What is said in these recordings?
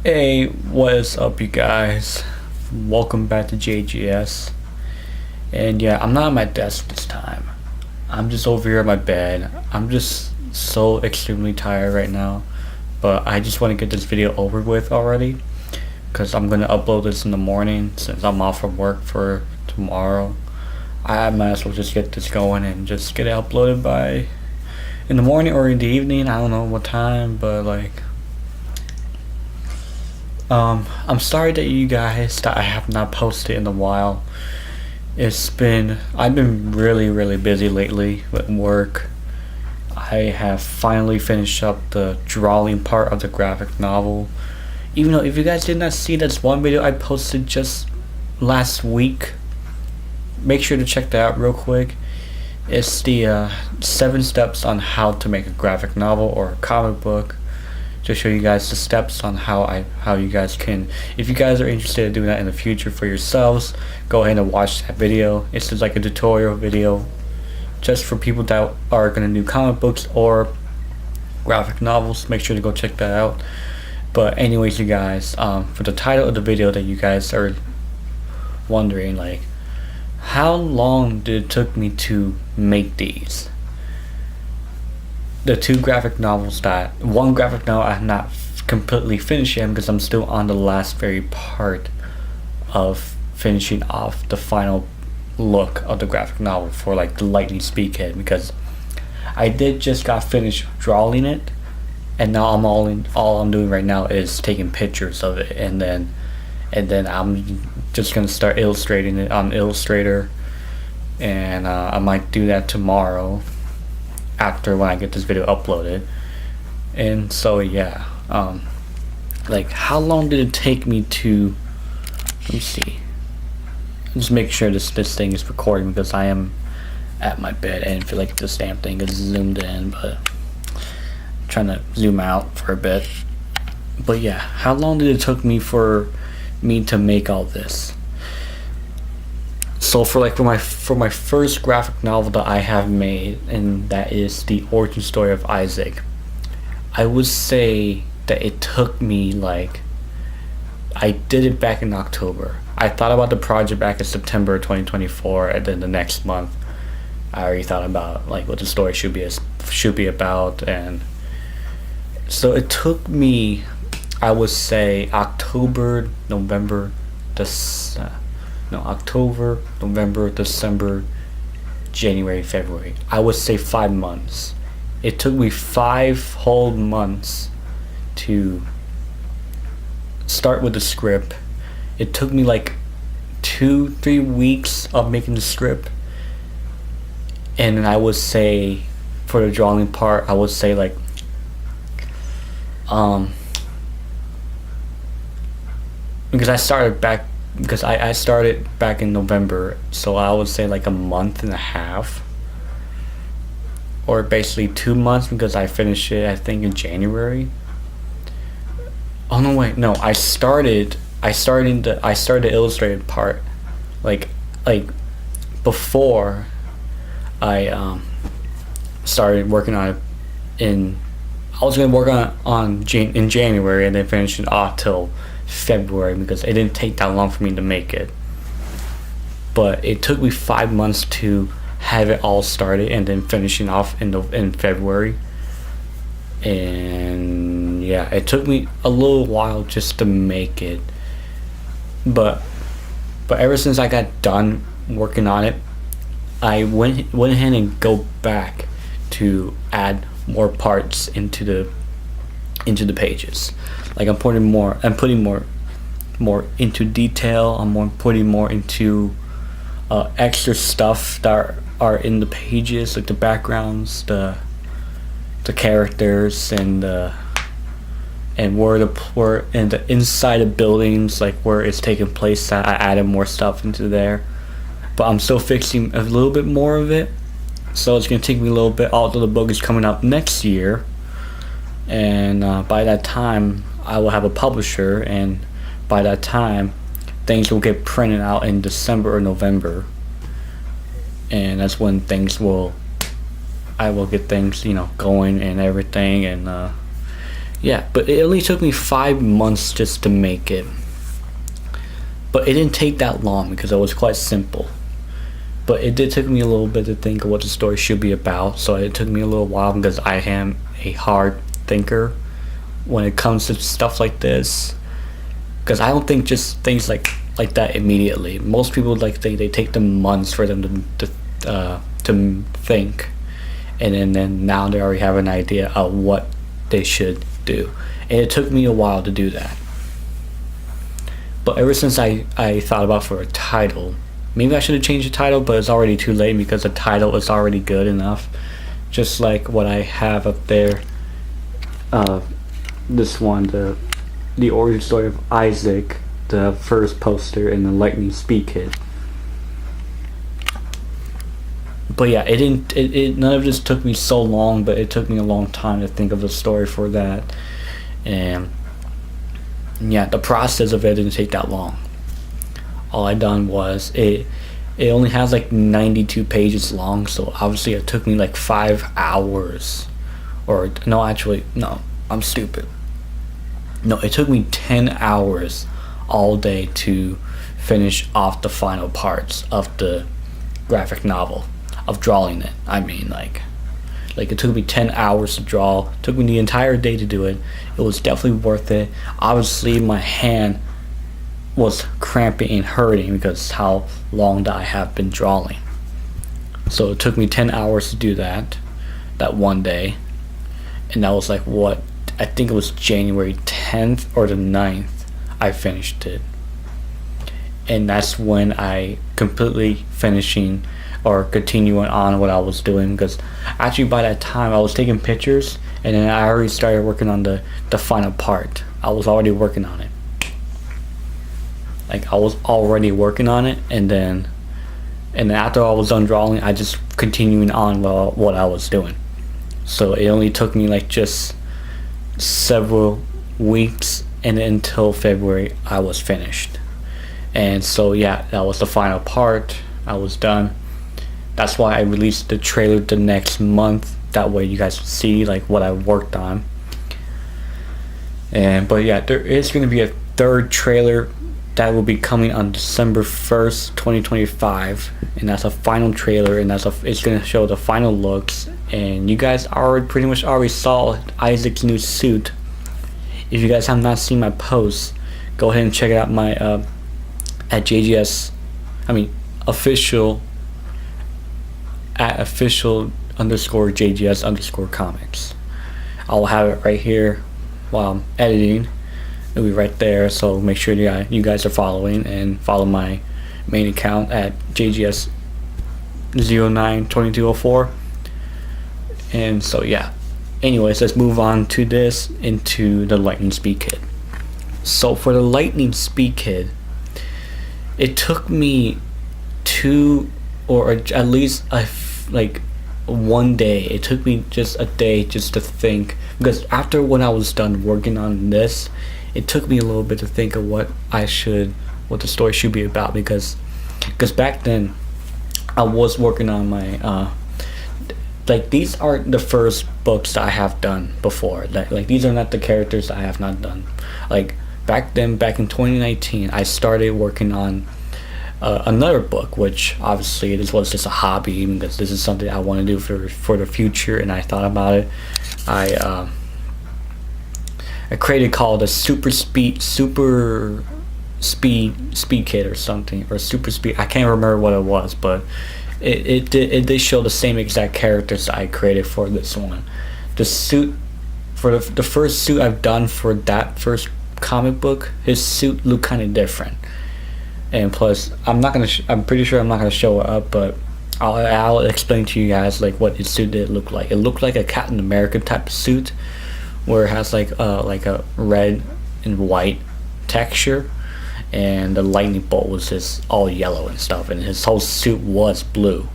Hey, what is up, you guys? Welcome back to JGS. And yeah, I'm not at my desk this time. I'm just over here at my bed. I'm just so extremely tired right now. But I just want to get this video over with already. Because I'm going to upload this in the morning since I'm off from work for tomorrow. I might as well just get this going and just get it uploaded by in the morning or in the evening. I don't know what time, but like. I'm sorry that you guys that I have not posted in a while. I've been really busy lately with work. I have finally finished up the drawing part of the graphic novel. Even though if you guys did not see this one video I posted just last week, make sure to check that out real quick. It's the 7 steps on how to make a graphic novel or a comic book. To show you guys the steps on how you guys can, if you guys are interested in doing that in the future for yourselves, go ahead and watch that video. It's just like a tutorial video just for people that are gonna do comic books or graphic novels. Make sure to go check that out. But anyways, you guys, for the title of the video that you guys are wondering, like, how long did it took me to make these? The one graphic novel I have not completely finished yet because I'm still on the last very part of finishing off the final look of the graphic novel for like the Lightning Speakhead, because I did just got finished drawing it, and now all I'm doing right now is taking pictures of it, and then I'm just gonna start illustrating it on Illustrator, and I might do that tomorrow after when I get this video uploaded. And so yeah, like, how long did it take me to, let me see, just make sure this thing is recording because I am at my bed and feel like this damn thing is zoomed in, but I'm trying to zoom out for a bit. But yeah, how long did it took me to make all this? So for my first graphic novel that I have made, and that is the origin story of Isaac, I would say that it took me, like, I did it back in October. I thought about the project back in September 2024, and then the next month I already thought about like what the story should be about, and so it took me, I would say, October, November, December, January, February. I would say 5 months. It took me 5 whole months to start with the script. It took me like 2-3 weeks of making the script, and I would say for the drawing part, I would say like because I started back in November, so I would say like a month and a half, or basically 2 months, because I finished it I think in January. Oh no, wait, no, I started the illustrated part like before I started working on it. I was gonna work in January and then finish it off till February, because it didn't take that long for me to make it. But it took me 5 months to have it all started and then finishing off in February. And yeah, it took me a little while just to make it, but ever since I got done working on it, I went ahead and go back to add more parts into the pages. Like I'm putting more into detail. I'm putting more into extra stuff that are in the pages, like the backgrounds, the characters, and where the inside of buildings, like where it's taking place. I added more stuff into there, but I'm still fixing a little bit more of it. So it's gonna take me a little bit. Although the book is coming out next year, and by that time I will have a publisher, and by that time things will get printed out in December or November, and that's when I will get things, going and everything, and Yeah, but it only took me 5 months just to make it. But it didn't take that long because it was quite simple. But it did take me a little bit to think of what the story should be about. So it took me a little while because I am a hard thinker when it comes to stuff like this. Because I don't think just things like that immediately. Most people they take them months for them to think, and then now they already have an idea of what they should do. And it took me a while to do that. But ever since I thought about for a title, maybe I should have changed the title, but it's already too late because the title is already good enough. Just like what I have up there. This one, the origin story of Isaac, the first poster in the Lightning Speed Kit. But yeah, it didn't. It none of this took me so long, but it took me a long time to think of the story for that, and yeah, the process of it didn't take that long. All I done was it only has like 92 pages long, so obviously it took me like 5 hours, or no, actually no, I'm stupid. No, it took me 10 hours all day to finish off the final parts of the graphic novel, of drawing it. I mean, like it took me 10 hours to draw. It took me the entire day to do it. It was definitely worth it. Obviously my hand was cramping and hurting because how long that I have been drawing. So it took me 10 hours to do that one day, and that was like what, I think it was January 10th or the 9th I finished it. And that's when I completely finishing or continuing on what I was doing, because actually by that time I was taking pictures, and then I already started working on the final part. I was already working on it. Like I was already working on it, and then after I was done drawing, I just continuing on what I was doing. So it only took me like just several weeks, and until February I was finished. And so yeah, that was the final part. I was done. That's why I released the trailer the next month. That way you guys see like what I worked on. But yeah, there is going to be a third trailer that will be coming on December 1st, 2025, and that's a final trailer, and it's going to show the final looks. And you guys pretty much already saw Isaac's new suit. If you guys have not seen my posts, go ahead and check it out at JGS. Official _ JGS _ comics. I'll have it right here while I'm editing. It'll be right there, so make sure you guys are following, and follow my main account at JGS 092204. And so yeah, anyways, let's move on to into the Lightning Speed Kit. So for the Lightning Speed Kit, it took me 2 or at least like 1 day. It took me just a day just to think, because after when I was done working on this, it took me a little bit to think of what the story should be about, because back then I was working on my these aren't the first books that I have done before. Like these are not the characters that I have not done. Like back in 2019, I started working on another book, which obviously this was just a hobby, because this is something I want to do for the future, and I thought about it. I created called a Super Speed Kit or something, or Super Speed. I can't remember what it was, but it did show the same exact characters that I created for this one. The suit for the first suit I've done for that first comic book, his suit looked kind of different. And plus, I'm pretty sure I'm not gonna show it up, but I'll explain to you guys like what his suit did look like. It looked like a Captain America type of suit, where it has like a red and white texture, and the lightning bolt was just all yellow and stuff, and his whole suit was blue.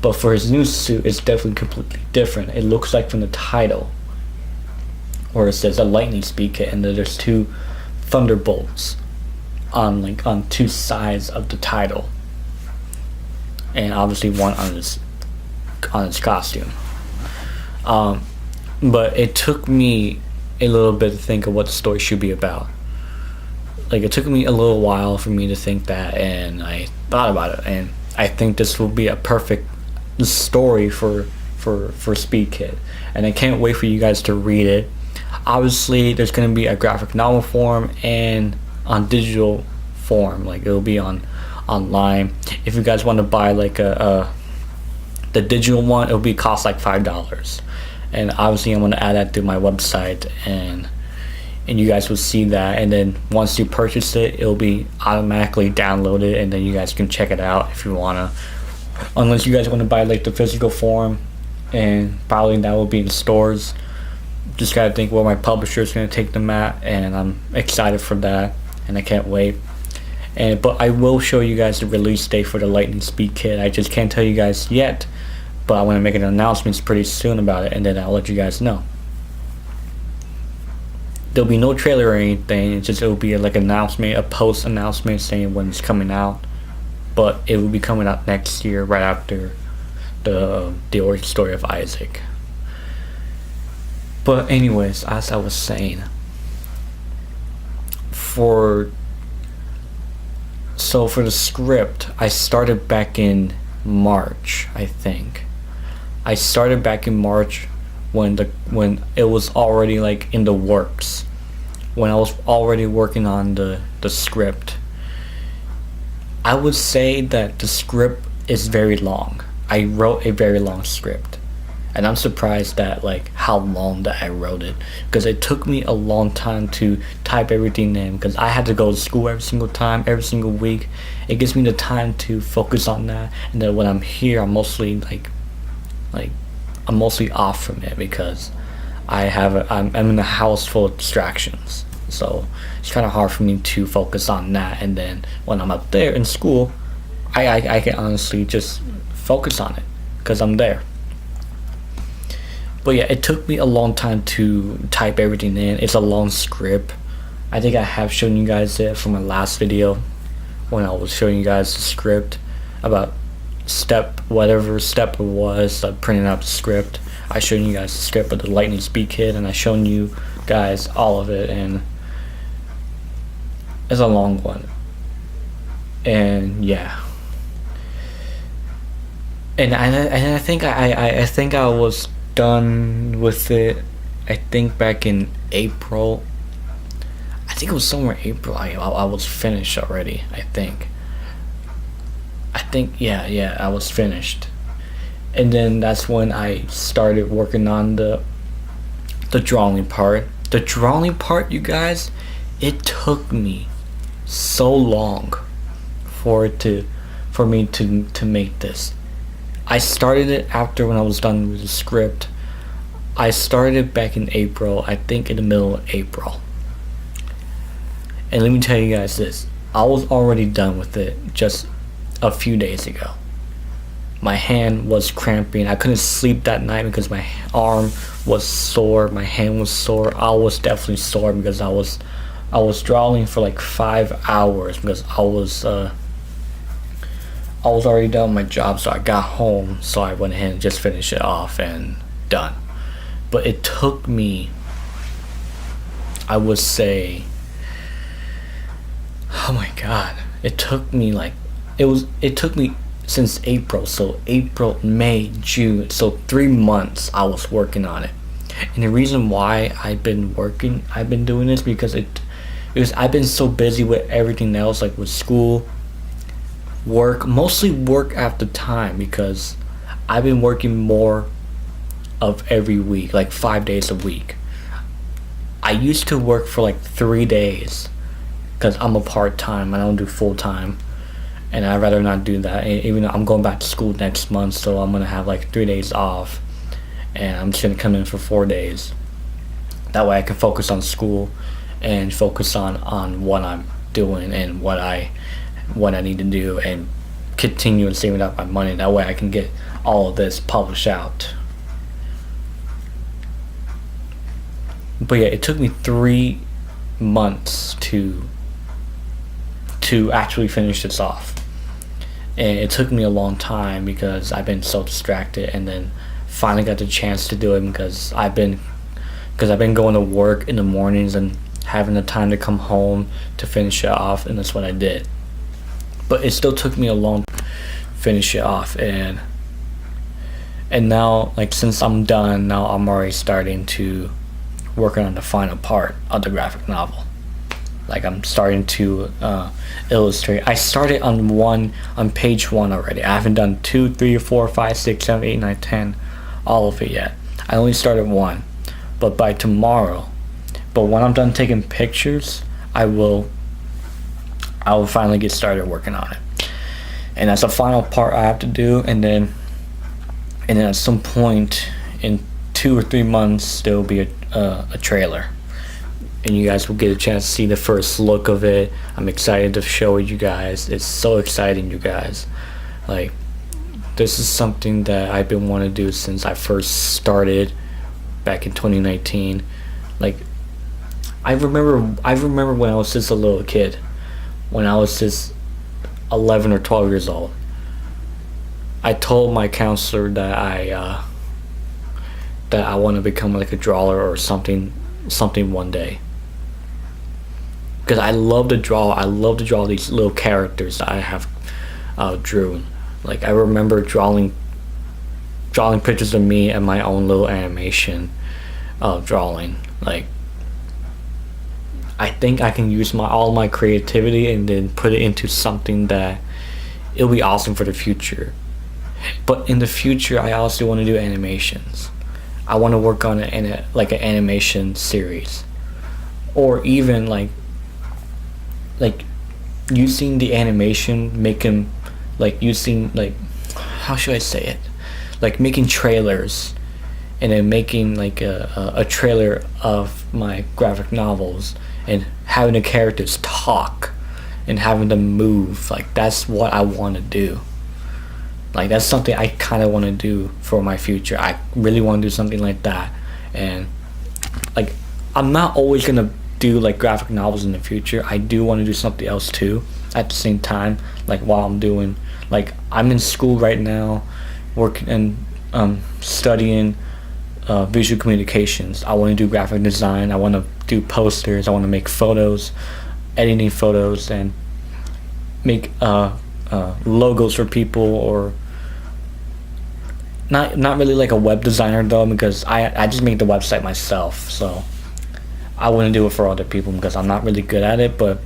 But for his new suit, it's definitely completely different. It looks like from the title, where it says a Lightning Speed Kit, and then there's 2 thunderbolts on 2 sides of the title, and obviously one on his costume. But it took me a little bit to think of what the story should be about. Like, it took me a little while for me to think that, and I thought about it, and I think this will be a perfect story for Speed Kid, and I can't wait for you guys to read it. Obviously, there's going to be a graphic novel form and on digital form, like it'll be online. If you guys want to buy like the digital one, it'll be cost like $5, and obviously I'm going to add that to my website, and you guys will see that, and then once you purchase it, it'll be automatically downloaded, and then you guys can check it out if you want to, unless you guys want to buy like the physical form, and probably that will be in stores. Just gotta think where my publisher is gonna take them at, and I'm excited for that, and I can't wait. But I will show you guys the release date for the Lightning Speed Kid. I just can't tell you guys yet, but I want to make an announcement pretty soon about it, and then I'll let you guys know. There'll be no trailer or anything. It'll be like an announcement, a post announcement saying when it's coming out, but it will be coming out next year, right after the origin story of Isaac. But anyways, as I was saying, for the script, I started back in March, I think. I started back in March when it was already like in the works, when I was already working on the script. I would say that the script is very long. I wrote a very long script, and I'm surprised that like how long that I wrote it, because it took me a long time to type everything in, because I had to go to school every single week. It gives me the time to focus on that, and then when I'm here, I'm mostly I'm mostly off from it, because I'm in a house full of distractions, so it's kind of hard for me to focus on that. And then when I'm up there in school, I can honestly just focus on it because I'm there. But yeah, it took me a long time to type everything in. It's a long script. I think I have shown you guys it from my last video, when I was showing you guys the script about whatever step it was, printing out the script. I showed you guys the script of the Lightning Speed Kid, and I shown you guys all of it, and it's a long one. And yeah, and I think I was done with it, I think back in April. I think it was somewhere April. I was finished already. I think yeah, I was finished. And then that's when I started working on the drawing part. The drawing part, you guys, it took me so long for me to make this. I started it after when I was done with the script. I started it back in April, I think in the middle of April. And let me tell you guys this, I was already done with it just a few days ago. My hand was cramping. I couldn't sleep that night because my arm was sore, my hand was sore. I was definitely sore because I was drawing for like 5 hours, because I was already done with my job, so I got home, so I went ahead and just finished it off and done. But it took me, I would say, oh my god, it took me since April, so April, May, June, so 3 months I was working on it. And the reason why I've been doing this, because I've been so busy with everything else, like with school, work, mostly work after time, because I've been working more of every week, like 5 days a week. I used to work for like 3 days, because I'm a part-time, I don't do full-time, and I'd rather not do that. Even though I'm going back to school next month, so I'm gonna have like 3 days off, and I'm just gonna come in for 4 days. That way I can focus on school and focus on what I'm doing and what I need to do, and continue saving up my money. That way I can get all of this published out. But yeah, it took me 3 months to actually finish this off, and it took me a long time because I've been so distracted, and then finally got the chance to do it because I've been because I've been going to work in the mornings and having the time to come home to finish it off, and that's what I did. But it still took me a long time to finish it off, and now, like, since I'm done now, I'm already starting to working on the final part of the graphic novel. Like, I'm starting to illustrate. I started on page 1 already. I haven't done 2, 3, 4, 5, 6, 7, 8, 9, 10, all of it yet. I only started 1, but by tomorrow. But when I'm done taking pictures, I will finally get started working on it. And that's the final part I have to do, and then at some point in 2 or 3 months there will be a trailer, and you guys will get a chance to see the first look of it. I'm excited to show it you guys. It's so exciting, you guys. Like, this is something that I've been wanting to do since I first started back in 2019. Like, I remember when I was just a little kid, when I was just 11 or 12 years old. I told my counselor that I want to become like a drawer or something one day, because I love to draw. I love to draw these little characters that I have drew. Like, I remember drawing pictures of me and my own little animation drawing. Like, I think I can use all my creativity and then put it into something that it'll be awesome for the future. But in the future, I also want to do animations. I want to work on an animation series, or even like using the animation, making how should I say it? Like, making trailers, and then making like a trailer of my graphic novels, and having the characters talk and having them move. Like, that's what I want to do. Like, that's something I kind of want to do for my future. I really want to do something like that. And like, I'm not always gonna do like graphic novels in the future. I do want to do something else too at the same time. Like, while I'm doing, like, I'm in school right now, working and studying visual communications. I want to do graphic design. I want to do posters. I want to make photos, editing photos, and make logos for people, or not really like a web designer though, because I just make the website myself. So I wouldn't do it for other people because I'm not really good at it. But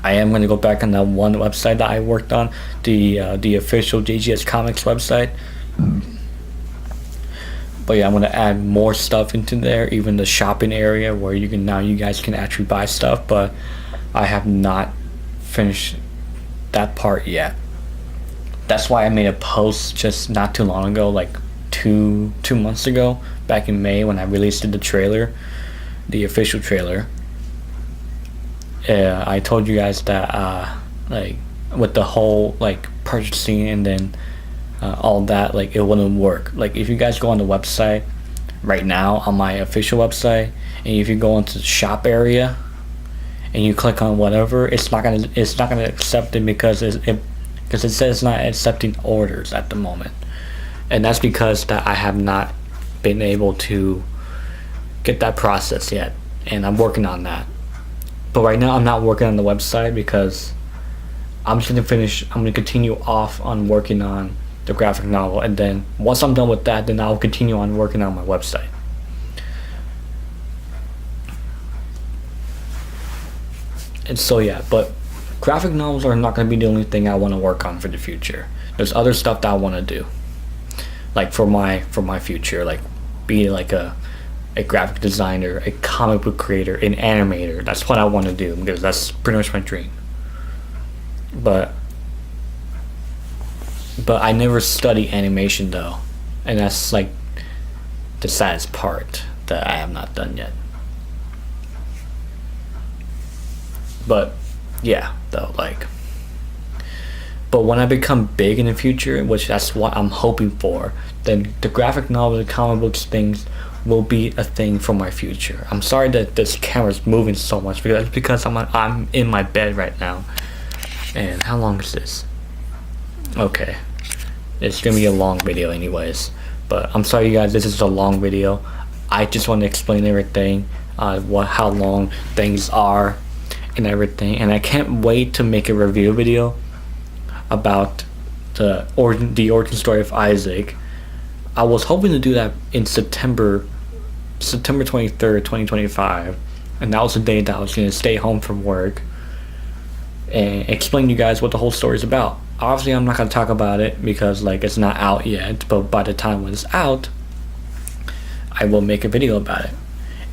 I am going to go back on that one website that I worked on, the official JGS Comics website. But yeah, I'm going to add more stuff into there, even the shopping area where you guys can actually buy stuff. But I have not finished that part yet. That's why I made a post just not too long ago, like two months ago, back in May, when I released the trailer, the official trailer. I told you guys that like, with the whole like purchasing and then all that, like, it wouldn't work. Like, if you guys go on the website right now, on my official website, and if you go into the shop area and you click on whatever, it's not gonna accept it because it says it's not accepting orders at the moment. And that's because that I have not been able to get that process yet, and I'm working on that. But right now I'm not working on the website because I'm gonna continue off on working on the graphic novel, and then once I'm done with that, then I'll continue on working on my website. And so yeah, but graphic novels are not going to be the only thing I want to work on for the future. There's other stuff that I want to do, like for my future, like be like a graphic designer, a comic book creator, an animator. That's what I want to do, because that's pretty much my dream. But I never study animation though, and that's like the saddest part that I have not done yet. But yeah, though, like, but when I become big in the future, which that's what I'm hoping for, then the graphic novels and comic books things will be a thing for my future. I'm sorry that this camera's moving so much, because I'm in my bed right now. And how long is this? Okay, it's gonna be a long video anyways, but I'm sorry you guys, this is a long video. I just want to explain everything, how long things are, and everything. And I can't wait to make a review video about the origin story of Isaac. I was hoping to do that in September 23rd, 2025, and that was the day that I was going to stay home from work and explain to you guys what the whole story is about. Obviously, I'm not going to talk about it because like it's not out yet, but by the time when it's out, I will make a video about it.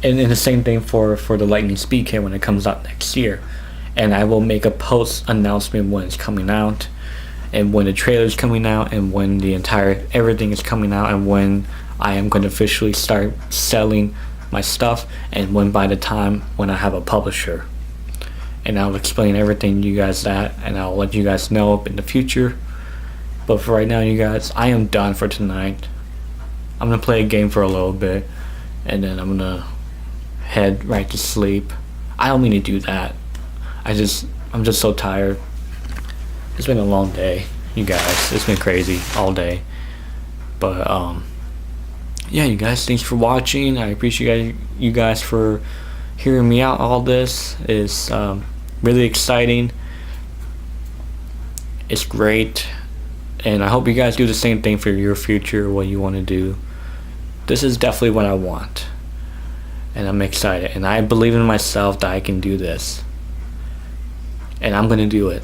And the same thing for the Lightning Speed Kit when it comes out next year. And I will make a post announcement when it's coming out, and when the trailer is coming out, and when the entire everything is coming out, and when I am going to officially start selling my stuff, and by the time when I have a publisher. And I'll explain everything to you guys and I'll let you guys know in the future. But for right now, you guys, I am done for tonight. I'm gonna play a game for a little bit, and then I'm gonna head right to sleep. I don't mean to do that. I'm just so tired. It's been a long day, you guys. It's been crazy all day. But yeah, you guys, thanks for watching. I appreciate you guys for hearing me out. All this is really exciting. It's great, and I hope you guys do the same thing for your future, what you want to do. This is definitely what I want, and I'm excited, and I believe in myself that I can do this, and I'm gonna do it.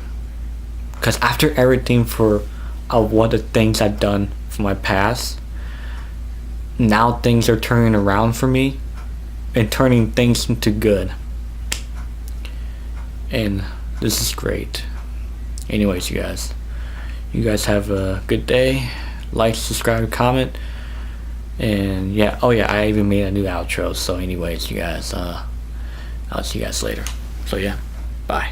Because after everything for what the things I've done for my past, now things are turning around for me and turning things into good, and this is great. Anyways, you guys have a good day. Like, subscribe, comment, and yeah, oh yeah, I even made a new outro. So anyways, you guys, I'll see you guys later. So yeah, bye.